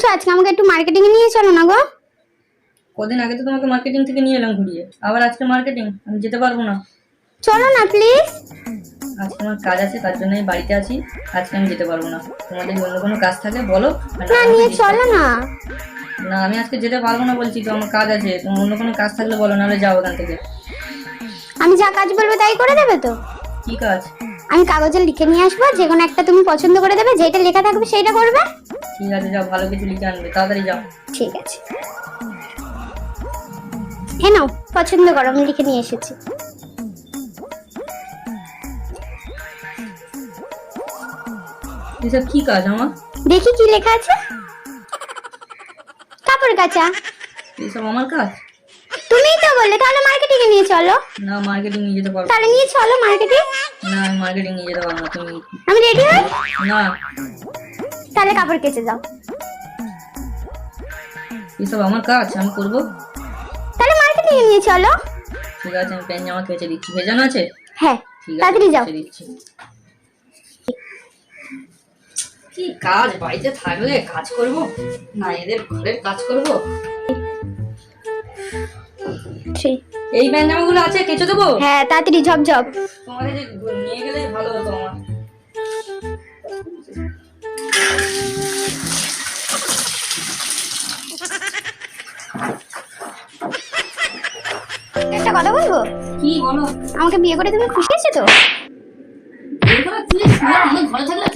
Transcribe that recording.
বলছো আজকে আমাকে একটু মার্কেটিং এ নিয়ে চলো না গো। কদিন আগে তো তোমাকে মার্কেটিং থেকে নিয়ে এলাম ঘুরিয়ে, আবার আজকে মার্কেটিং? আমি যেতে পারবো না। চলো না প্লিজ। আজকে আমার কাজ আছে, তার জন্য আমি বাড়িতে আছি। আজকে আমি যেতে পারবো না। তোমাদের অন্য কোনো কাজ থাকলে বলো। আর না আমাকে নিয়ে disturb চলো না। না, আমি আজকে যেতে পারবো না বলছি তো, আমার কাজ আছে। তোমার অন্য কোনো কাজ থাকলে বলো, নাহলে যাও এখান থেকে। আমি যা কাজ বলবো তাই করে দেবে তো? কি কাজ? আমি কাগজে লিখে নিয়ে আসবো, যে কোনো একটা তুমি পছন্দ করে দেবে, যেটা লেখা থাকবে সেইটা করবে। ঠিক আছে, যাও, ভালো কিছু লিখে আনবে, তাড়াতাড়ি যাও। ঠিক আছে, এ নাও পছন্দ করো, আমি লিখে নিয়ে এসেছি। এসব কি কাজ আমার? দেখি কি লেখা আছে। কাপড় কাচা। এসব আমার কাজ? তুমিই তো বললে, তাহলে মার্কেটিং এ নিয়ে চলো। না, মার্কেটিং নিয়ে যেতে পারবো না। তাহলে নিয়ে চলো মার্কেটিং। না, আমি মার্কেটিং নিয়ে যেতে পারবো না। তুমি আমি রেডি হই। না, তাহলে কাপড় কেচে যাও। এসব আমার কাজ, আমি করবো। তাহলে মার্কেটিং এ নিয়ে চলো। ঠিক আছে, আমি প্যান্ট জামা কেচে দিচ্ছি। ভেজানো আছে? হ্যাঁ, ঠিক আছে, তাড়াতাড়ি যাও। কেচে দিচ্ছি। কি কাজ, বাড়িতে থাকলে কাজ করব না এদের ঘরের কাজ করব? এই প্যান্ট জামাগুলো আছে, কেচে দেবো? হ্যাঁ তাড়াতাড়ি ঝপঝপ। তোমাকে যে নিয়ে গেলে ভালো হতো আমার। একটা কথা বলবো? কি বলো? আমাকে বিয়ে করে তুমি খুশি আছো তো? এরপরে তুই আমার ঘরে থাকলে